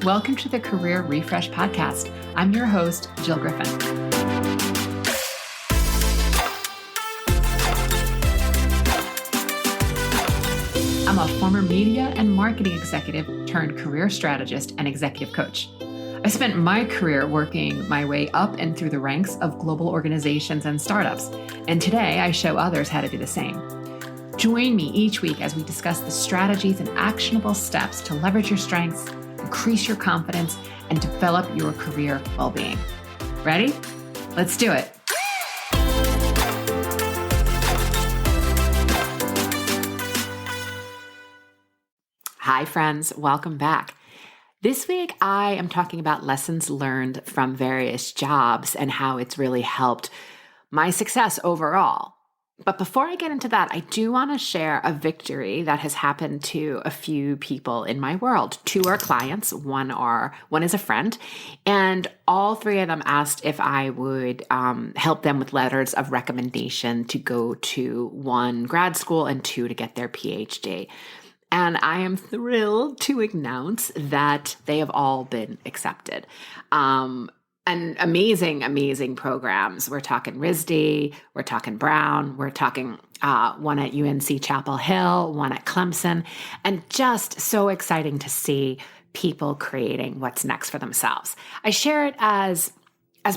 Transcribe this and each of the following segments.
Welcome to the Career Refresh Podcast. I'm your host, Jill Griffin. I'm a former media and marketing executive turned career strategist and executive coach. I spent my career working my way up and through the ranks of global organizations and startups, and today I show others how to do the same. Join me each week as we discuss the strategies and actionable steps to leverage your strengths, increase your confidence, and develop your career well-being. Ready? Let's do it. Hi, friends. Welcome back. This week, I am talking about lessons learned from various jobs and how it's really helped my success overall. But before I get into that, I do want to share a victory that has happened to a few people in my world. Two are clients, one is a friend, and all three of them asked if I would help them with letters of recommendation to go to one grad school and two to get their PhD. And I am thrilled to announce that they have all been accepted. And amazing programs. We're talking RISD, we're talking Brown, we're talking one at UNC Chapel Hill, one at Clemson, and just so exciting to see people creating what's next for themselves. I share it as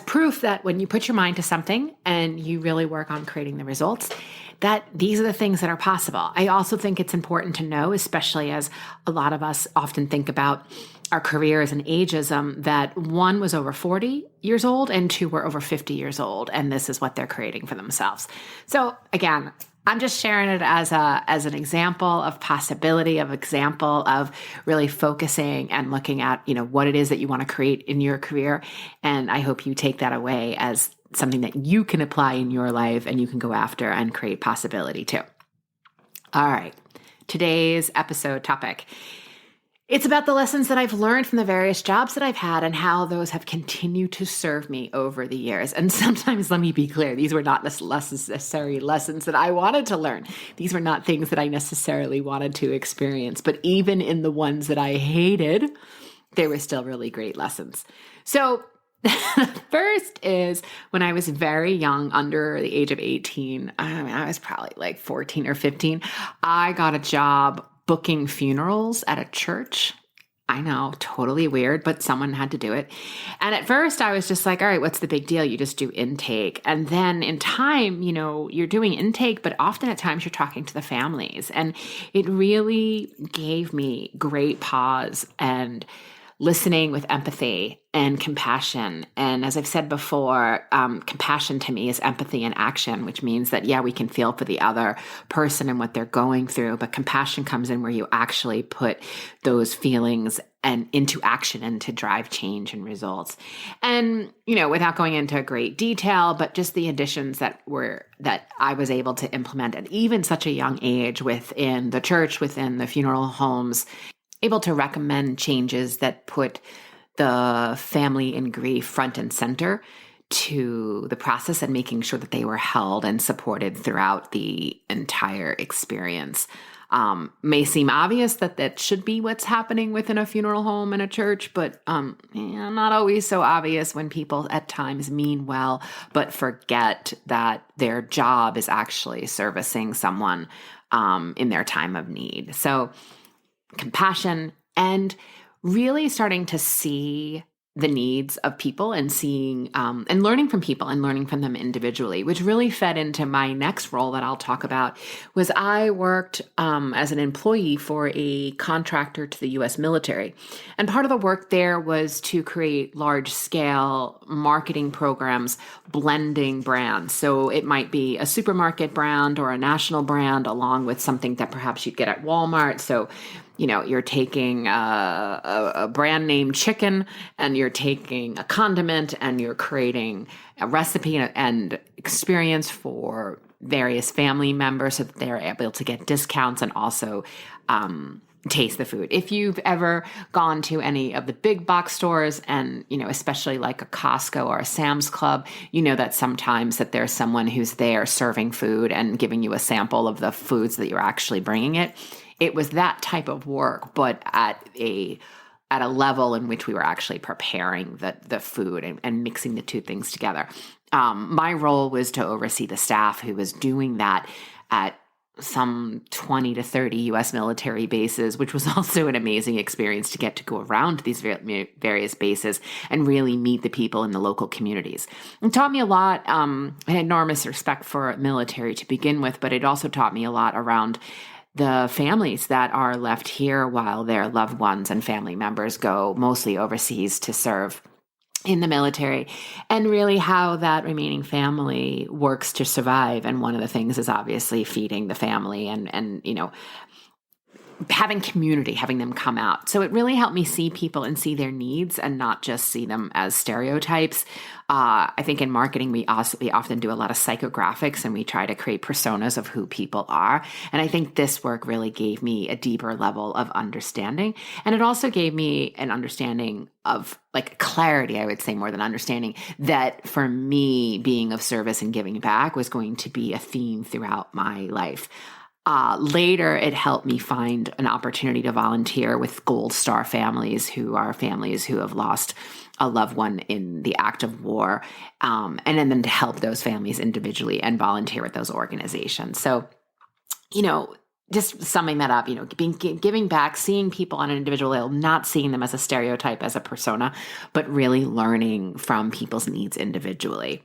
proof that when you put your mind to something and you really work on creating the results, that these are the things that are possible. I also think it's important to know, especially as a lot of us often think about our careers and ageism, that one was over 40 years old and two were over 50 years old, and this is what they're creating for themselves. So again, I'm just sharing it as an example of possibility, of example of really focusing and looking at, what it is that you want to create in your career. And I hope you take that away as something that you can apply in your life and you can go after and create possibility too. All right. Today's episode topic. It's about the lessons that I've learned from the various jobs that I've had and how those have continued to serve me over the years. And sometimes, let me be clear, these were not necessary lessons that I wanted to learn. These were not things that I necessarily wanted to experience. But even in the ones that I hated, they were still really great lessons. So first is when I was very young, under the age of 18, I was probably like 14 or 15, I got a job booking funerals at a church. I know, totally weird, but someone had to do it. And at first I was just like, all right, what's the big deal? You just do intake. And then in time, you're doing intake, but often at times you're talking to the families. And it really gave me great pause and listening with empathy and compassion. And as I've said before, compassion to me is empathy in action, which means that, we can feel for the other person and what they're going through, but compassion comes in where you actually put those feelings and into action and to drive change and results. And, without going into great detail, but just the additions that I was able to implement at even such a young age within the church, within the funeral homes, able to recommend changes that put the family in grief front and center to the process and making sure that they were held and supported throughout the entire experience. May seem obvious that should be what's happening within a funeral home and a church, but not always so obvious when people at times mean well, but forget that their job is actually servicing someone in their time of need. So compassion and really starting to see the needs of people and seeing and learning from people and learning from them individually, which really fed into my next role that I'll talk about. Was I worked as an employee for a contractor to the U.S. military. And part of the work there was to create large scale marketing programs, blending brands. So it might be a supermarket brand or a national brand along with something that perhaps you'd get at Walmart. So you're taking a brand name chicken and you're taking a condiment and you're creating a recipe and experience for various family members so that they're able to get discounts and also taste the food. If you've ever gone to any of the big box stores and, especially like a Costco or a Sam's Club, that sometimes that there's someone who's there serving food and giving you a sample of the foods that you're actually bringing it. It was that type of work, but at a at a level in which we were actually preparing the food and mixing the two things together. My role was to oversee the staff who was doing that at some 20 to 30 U.S. military bases, which was also an amazing experience to get to go around to these various bases and really meet the people in the local communities. It taught me a lot. I had enormous respect for military to begin with, but it also taught me a lot around the families that are left here while their loved ones and family members go mostly overseas to serve in the military, and really how that remaining family works to survive. And one of the things is obviously feeding the family and having community, having them come out. So it really helped me see people and see their needs and not just see them as stereotypes. I think in marketing, we often do a lot of psychographics and we try to create personas of who people are. And I think this work really gave me a deeper level of understanding. And it also gave me an understanding of like clarity, I would say more than understanding, that for me, being of service and giving back was going to be a theme throughout my life. Later, it helped me find an opportunity to volunteer with Gold Star families who have lost a loved one in the act of war, and then to help those families individually and volunteer with those organizations. So, just summing that up, giving back, seeing people on an individual level, not seeing them as a stereotype, as a persona, but really learning from people's needs individually.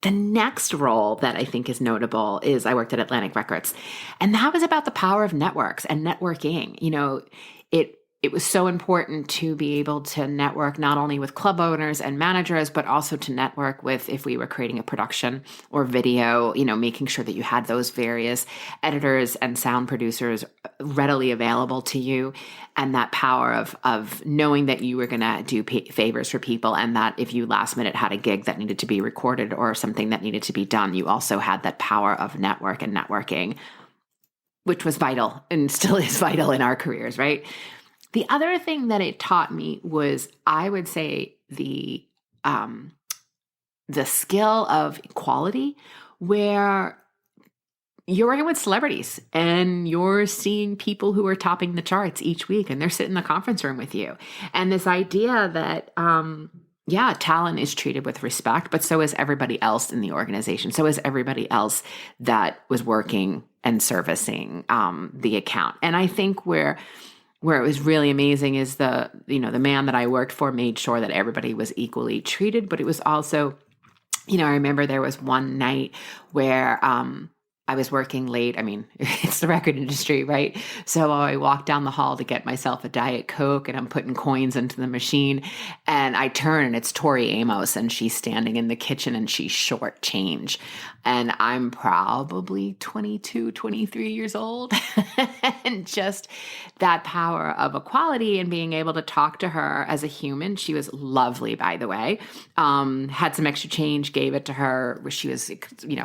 The next role that I think is notable is I worked at Atlantic Records, and that was about the power of networks and networking. It was so important to be able to network not only with club owners and managers, but also to network with, if we were creating a production or video, making sure that you had those various editors and sound producers readily available to you. And that power of knowing that you were going to do favors for people, and that if you last minute had a gig that needed to be recorded or something that needed to be done, you also had that power of network and networking, which was vital and still is vital in our careers, right? The other thing that it taught me was, I would say, the skill of equality, where you're working with celebrities and you're seeing people who are topping the charts each week, and they're sitting in the conference room with you. And this idea that, talent is treated with respect, but so is everybody else in the organization. So is everybody else that was working and servicing the account. And I think where it was really amazing is the man that I worked for made sure that everybody was equally treated, but it was also, I remember there was one night where I was working late. I mean, it's the record industry, right? So I walked down the hall to get myself a Diet Coke, and I'm putting coins into the machine, and I turn and it's Tori Amos, and she's standing in the kitchen and she's short change. And I'm probably 22, 23 years old. And just that power of equality and being able to talk to her as a human. She was lovely, by the way. Had some extra change, gave it to her. She was,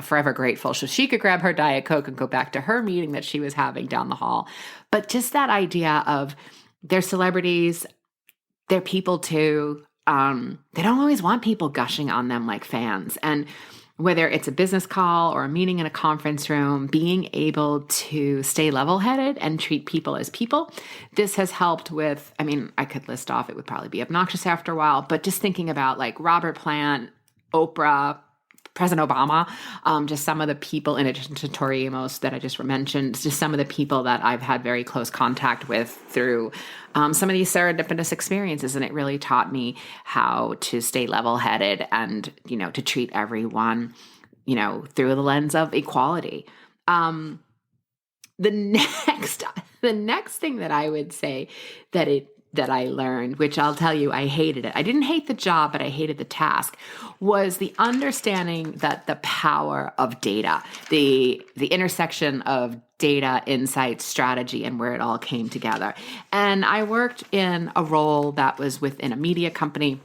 forever grateful. So she could grab her Diet Coke and go back to her meeting that she was having down the hall. But just that idea of they're celebrities, they're people too. They don't always want people gushing on them like fans. And whether it's a business call or a meeting in a conference room, being able to stay level-headed and treat people as people, this has helped with, I could list off, it would probably be obnoxious after a while, but just thinking about like Robert Plant, Oprah, President Obama, just some of the people, in addition to Tori Amos that I just mentioned, just some of the people that I've had very close contact with through some of these serendipitous experiences. And it really taught me how to stay level-headed and, to treat everyone, through the lens of equality. The next thing that I would say that I learned, which I'll tell you, I hated it. I didn't hate the job, but I hated the task, was the understanding that the power of data, the intersection of data, insight, strategy, and where it all came together. And I worked in a role that was within a media company.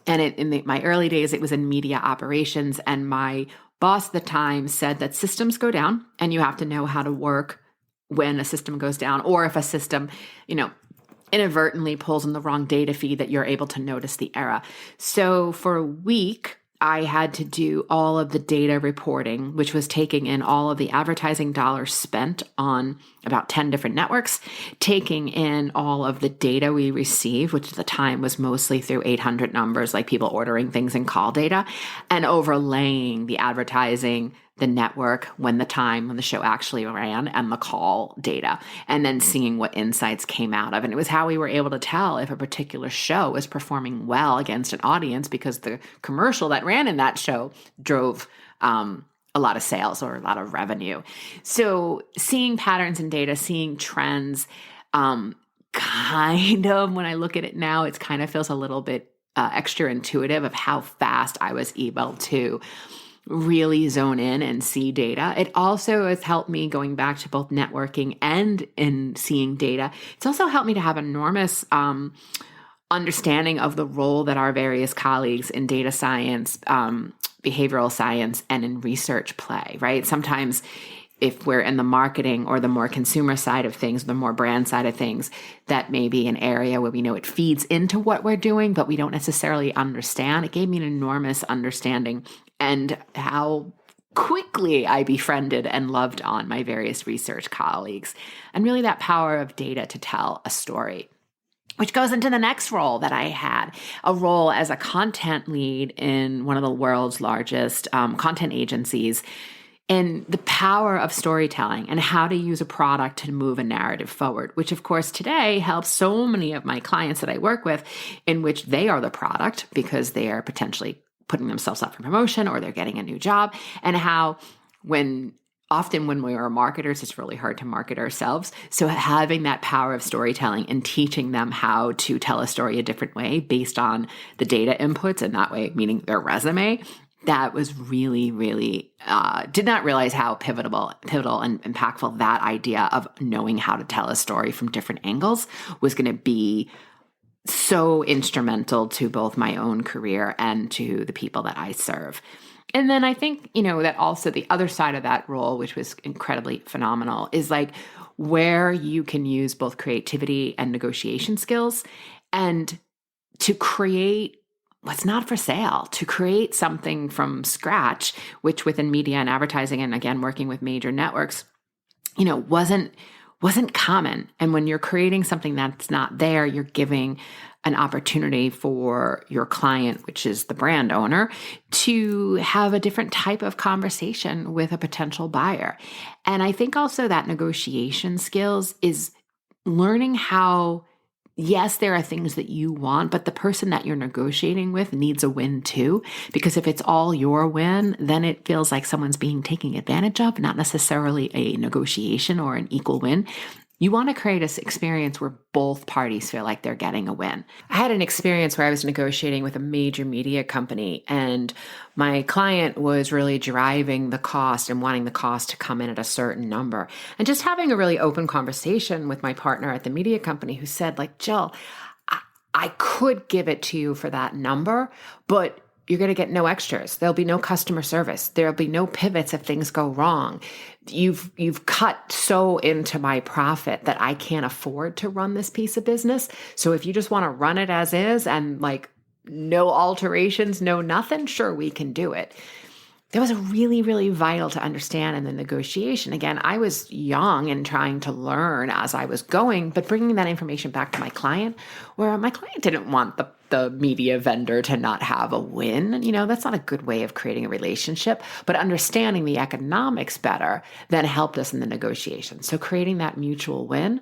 And in my early days, it was in media operations. And my boss at the time said that systems go down and you have to know how to work when a system goes down, or if a system, inadvertently pulls in the wrong data feed, that you're able to notice the error. So for a week, I had to do all of the data reporting, which was taking in all of the advertising dollars spent on about 10 different networks, taking in all of the data we received, which at the time was mostly through 800 numbers, like people ordering things in call data, and overlaying the advertising, the network, when the show actually ran, and the call data, and then seeing what insights came out of. And it was how we were able to tell if a particular show was performing well against an audience, because the commercial that ran in that show drove a lot of sales or a lot of revenue. So seeing patterns in data, seeing trends, kind of, when I look at it now, it kind of feels a little bit extra intuitive of how fast I was able to really zone in and see data. It also has helped me, going back to both networking and in seeing data, it's also helped me to have enormous understanding of the role that our various colleagues in data science, behavioral science, and in research play, right? Sometimes if we're in the marketing or the more consumer side of things, the more brand side of things, that may be an area where we know it feeds into what we're doing, but we don't necessarily understand. It gave me an enormous understanding, and how quickly I befriended and loved on my various research colleagues, and really that power of data to tell a story. Which goes into the next role that I had, a role as a content lead in one of the world's largest content agencies, and the power of storytelling and how to use a product to move a narrative forward, which of course today helps so many of my clients that I work with, in which they are the product because they are potentially putting themselves up for promotion or they're getting a new job, and how often when we are marketers, it's really hard to market ourselves. So having that power of storytelling and teaching them how to tell a story a different way based on the data inputs, and that way, meaning their resume, that was really, really, did not realize how pivotal and impactful that idea of knowing how to tell a story from different angles was going to be, so instrumental to both my own career and to the people that I serve. And then I think, that also the other side of that role, which was incredibly phenomenal, is like where you can use both creativity and negotiation skills, and to create what's not for sale, to create something from scratch, which within media and advertising, and again, working with major networks, wasn't common. And when you're creating something that's not there, you're giving an opportunity for your client, which is the brand owner, to have a different type of conversation with a potential buyer. And I think also that negotiation skills is learning how, yes, there are things that you want, but the person that you're negotiating with needs a win too. Because if it's all your win, then it feels like someone's being taken advantage of, not necessarily a negotiation or an equal win. You want to create an experience where both parties feel like they're getting a win. I had an experience where I was negotiating with a major media company, and my client was really driving the cost and wanting the cost to come in at a certain number. And just having a really open conversation with my partner at the media company, who said, like, Jill, I could give it to you for that number, but you're going to get no extras. There'll be no customer service. There'll be no pivots if things go wrong. You've cut so into my profit that I can't afford to run this piece of business. So if you just want to run it as is and like no alterations, no nothing, sure, we can do it. That was really, really vital to understand in the negotiation. Again, I was young and trying to learn as I was going, but bringing that information back to my client, where my client didn't want the media vendor to not have a win. That's not a good way of creating a relationship, but understanding the economics better then helped us in the negotiation. So creating that mutual win,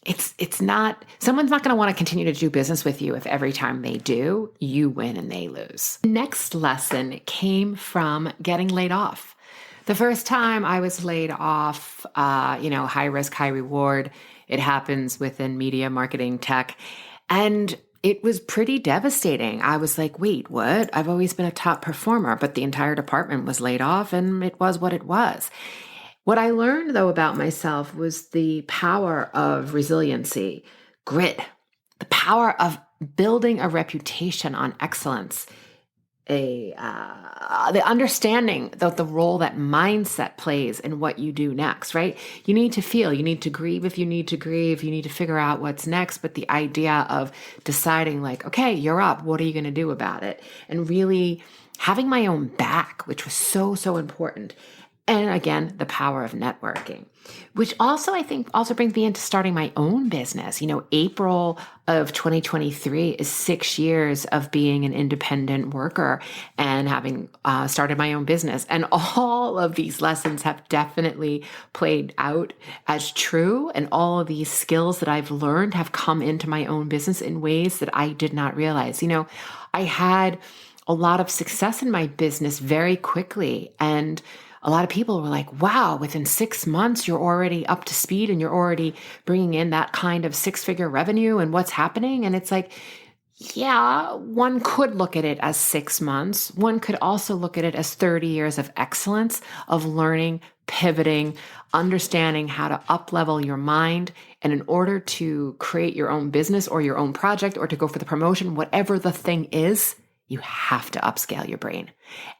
someone's not going to want to continue to do business with you if every time they do, you win and they lose. Next lesson came from getting laid off. The first time I was laid off, high risk, high reward. It happens within media, marketing, tech. And it was pretty devastating. I was like, wait, what? I've always been a top performer, but the entire department was laid off, and it was what it was. What I learned, though, about myself was the power of resiliency, grit, the power of building a reputation on excellence, the understanding of the role that mindset plays in what you do next, right? You need to feel, you need to grieve if you need to grieve, you need to figure out what's next, but the idea of deciding like, okay, you're up, what are you going to do about it? And really having my own back, which was so, so important. And again, the power of networking, which also, I think, also brings me into starting my own business. April of 2023 is 6 years of being an independent worker and having started my own business. And all of these lessons have definitely played out as true. And all of these skills that I've learned have come into my own business in ways that I did not realize. I had a lot of success in my business very quickly. And a lot of people were like, wow, within 6 months, you're already up to speed and you're already bringing in that kind of 6-figure revenue and what's happening. And it's like, yeah, one could look at it as 6 months. One could also look at it as 30 years of excellence, of learning, pivoting, understanding how to up-level your mind. And in order to create your own business or your own project or to go for the promotion, whatever the thing is, you have to upscale your brain.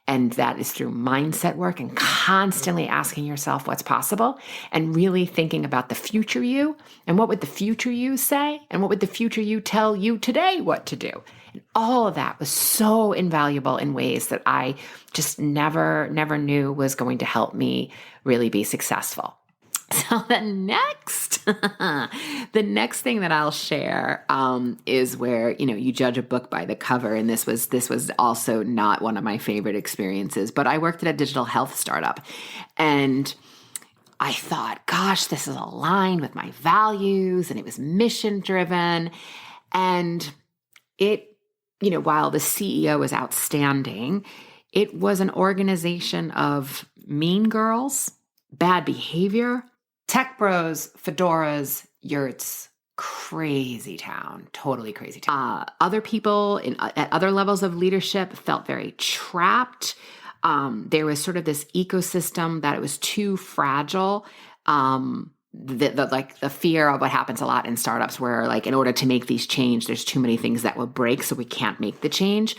And that is through mindset work and constantly asking yourself what's possible and really thinking about the future you and what would the future you say and what would the future you tell you today what to do. And all of that was so invaluable in ways that I just never knew was going to help me really be successful. So the next thing that I'll share is where you judge a book by the cover, and this was also not one of my favorite experiences. But I worked at a digital health startup, and I thought, gosh, this is aligned with my values, and it was mission driven, and it while the CEO was outstanding, it was an organization of mean girls, bad behavior, tech bros, fedoras, yurts, crazy town, totally crazy town. Other people at other levels of leadership felt very trapped. There was sort of this ecosystem that it was too fragile. The fear of what happens a lot in startups where in order to make these change, there's too many things that will break, so we can't make the change.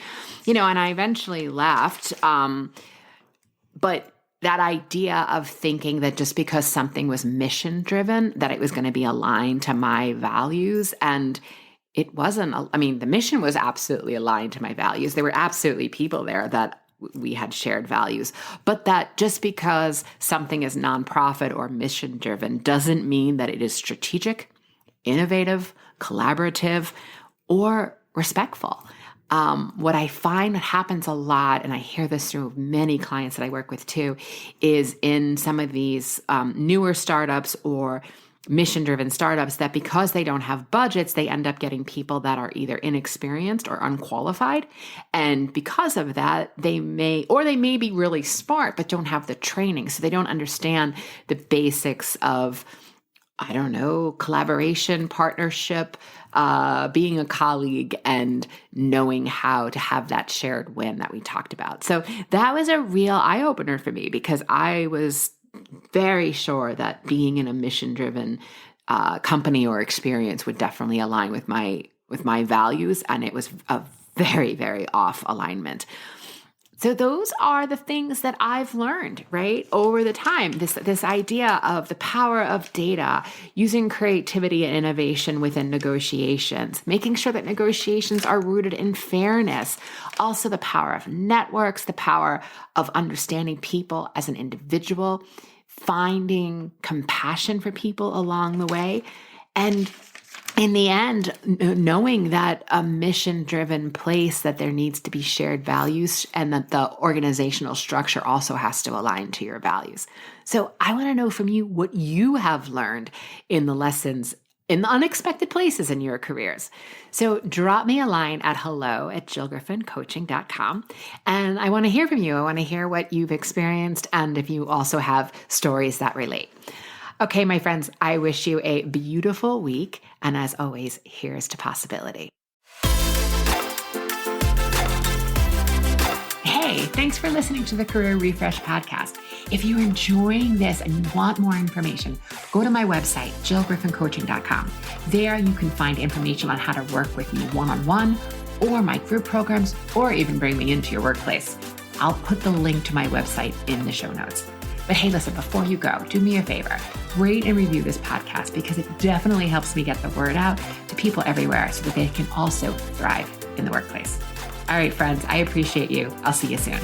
And I eventually left. But that idea of thinking that just because something was mission driven, that it was going to be aligned to my values. And it wasn't. The mission was absolutely aligned to my values. There were absolutely people there that we had shared values, but that just because something is nonprofit or mission driven doesn't mean that it is strategic, innovative, collaborative, or respectful. What I find that happens a lot, and I hear this through many clients that I work with too, is in some of these newer startups or mission-driven startups that because they don't have budgets, they end up getting people that are either inexperienced or unqualified. And because of that, they may be really smart, but don't have the training. So they don't understand the basics of, collaboration, partnership, being a colleague, and knowing how to have that shared win that we talked about. So that was a real eye-opener for me because I was very sure that being in a mission-driven company or experience would definitely align with my values, and it was a very, very off alignment. So those are the things that I've learned, right, over the time. This idea of the power of data, using creativity and innovation within negotiations, making sure that negotiations are rooted in fairness. Also the power of networks, the power of understanding people as an individual, finding compassion for people along the way. And in the end, knowing that a mission-driven place, that there needs to be shared values and that the organizational structure also has to align to your values. So I want to know from you what you have learned in the lessons in the unexpected places in your careers. So drop me a line at hello@jillgriffincoaching.com. And I want to hear from you. I want to hear what you've experienced and if you also have stories that relate. Okay, my friends, I wish you a beautiful week. And as always, here's to possibility. Hey, thanks for listening to the Career Refresh podcast. If you're enjoying this and you want more information, go to my website, jillgriffincoaching.com. There you can find information on how to work with me one-on-one or my group programs, or even bring me into your workplace. I'll put the link to my website in the show notes. But hey, listen, before you go, do me a favor, rate and review this podcast because it definitely helps me get the word out to people everywhere so that they can also thrive in the workplace. All right, friends, I appreciate you. I'll see you soon.